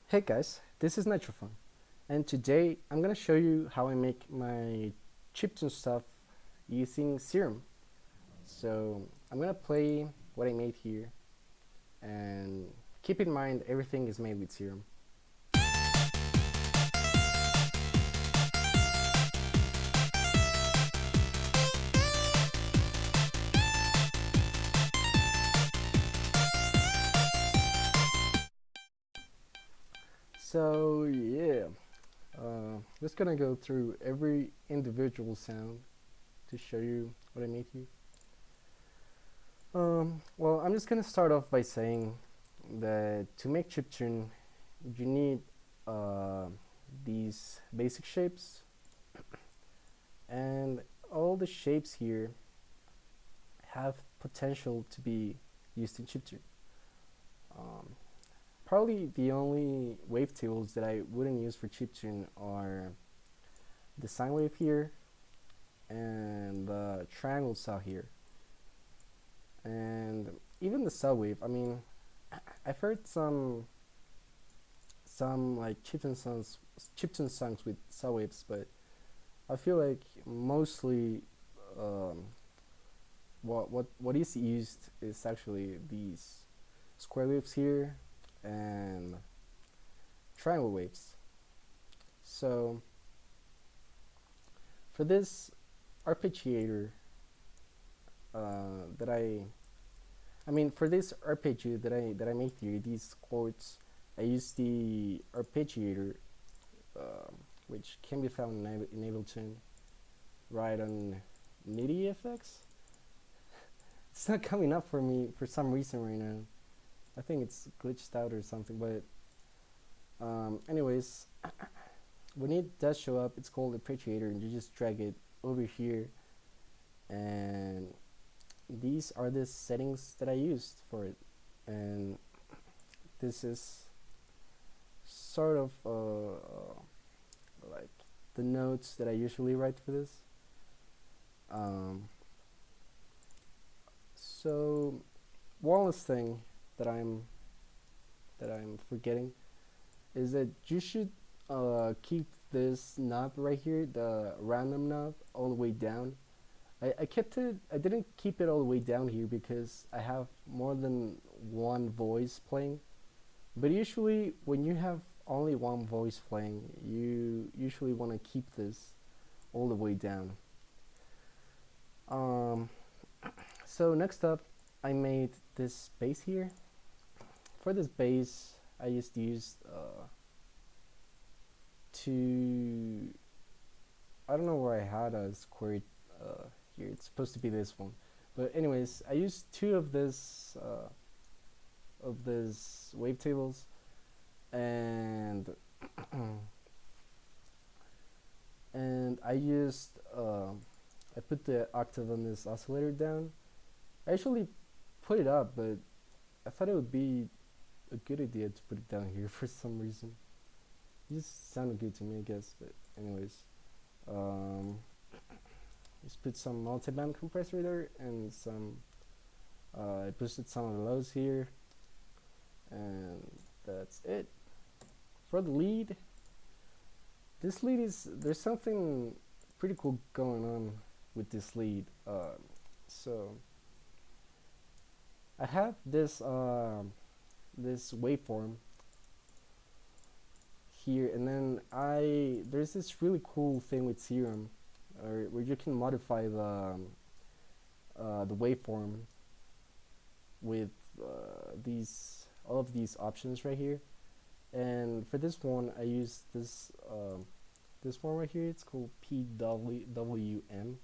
Hey guys, this is Nitro, and today I'm gonna show you how I make my chiptune stuff using Serum. So I'm gonna play what I made here, and keep in mind everything is made with Serum. So yeah, just gonna go through every individual sound to show you what I made here. Well, I'm just gonna start off by saying that to make chiptune, you need uh, these basic shapes, and all the shapes here have potential to be used in chiptune. Um, Probably the only wavetables that I wouldn't use for chiptune are the sine wave here and the triangle saw here, and even the saw wave. I mean, I've heard some like chiptune songs with saw waves, but I feel like mostly um, what is used is actually these square waves here and triangle waves. So for this arpeggiator that I mean for this arpeggio that I made here, these chords, I use the arpeggiator, which can be found in Ableton, right on MIDI FX. It's not coming up for me for some reason right now. I think it's glitched out or something. But anyways, when it does show up, it's called Appreciator, and you just drag it over here, and these are the settings that I used for it. And this is sort of like the notes that I usually write for this. Um, so one last thing that I'm forgetting is that you should keep this knob right here, the random knob, all the way down. I kept it. I didn't keep it all the way down here because I have more than one voice playing. But usually, when you have only one voice playing, you usually want to keep this all the way down. Um, so next up, I made this bass here. For this bass, I just used two. I don't know where I had a square here. It's supposed to be this one, but anyways, I used two of this wavetables, and and I used I put the octave on this oscillator down. I actually put it up, but I thought it would be a good idea to put it down here for some reason. It just sounded good to me, I guess. But anyways, um, just put some multi-band compressor there and some. I boosted some of the lows here, and that's it. For the lead, this lead is there's something pretty cool going on with this lead. So I have this waveform here, and then there's this really cool thing with Serum, where you can modify the waveform with these all of these options right here. And for this one, I use this one right here. It's called PWM,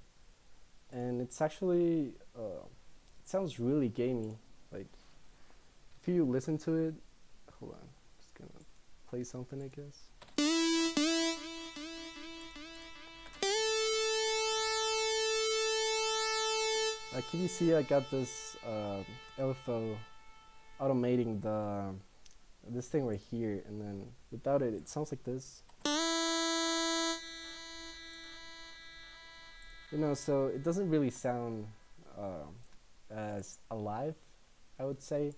and it's actually it sounds really gamey. Like if you listen to it, hold on, just gonna play something, I guess. Like can you see, I got this LFO automating this thing right here, and then without it, it sounds like this. So it doesn't really sound as alive, I would say,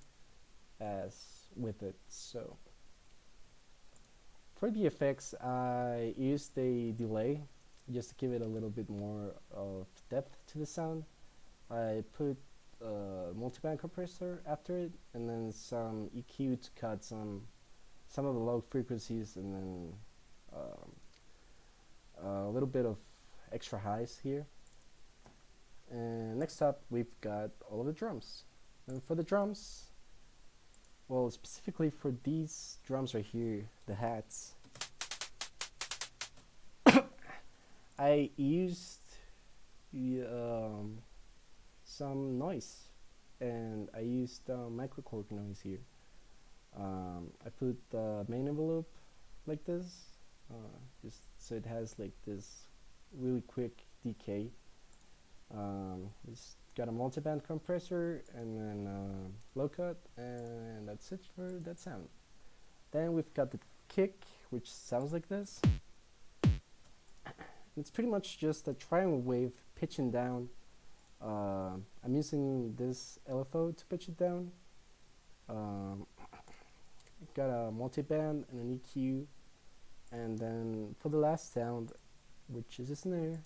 as with it. So For the effects, I used a delay just to give it a little bit more of depth to the sound. I put a multiband compressor after it, and then some EQ to cut some of the low frequencies, and then a little bit of extra highs here. And next up, we've got all of the drums. And for the drums, well, specifically for these drums right here, the hats, I used some noise, and I used microcork noise here. I put the main envelope like this, just so it has like this really quick decay. It's got a multiband compressor and then low cut, and that's it for that sound. Then we've got the kick, which sounds like this. It's pretty much just a triangle wave pitching down. I'm using this LFO to pitch it down. Got a multiband and an EQ, and then for the last sound, which is a snare,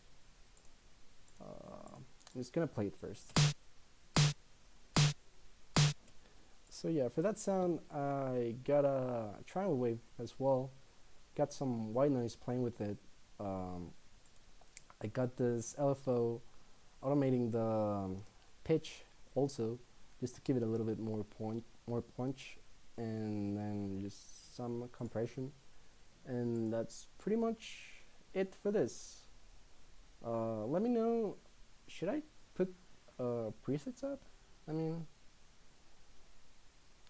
I'm just gonna play it first. So yeah, for that sound, I got a triangle wave as well. Got some white noise playing with it. I got this LFO automating the pitch also, just to give it a little bit more punch, and then just some compression, and that's pretty much it for this. Let me know, should I put presets up? I mean,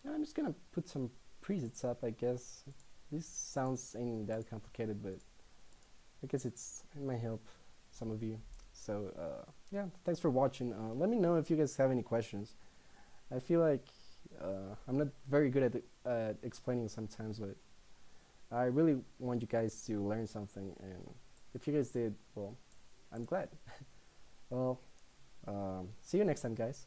I'm just gonna put some presets up, I guess. This sounds ain't that complicated, but I guess it might help some of you. So yeah, thanks for watching. Let me know if you guys have any questions. I feel like I'm not very good at explaining sometimes, but I really want you guys to learn something, and if you guys did, well, I'm glad. Well, see you next time, guys.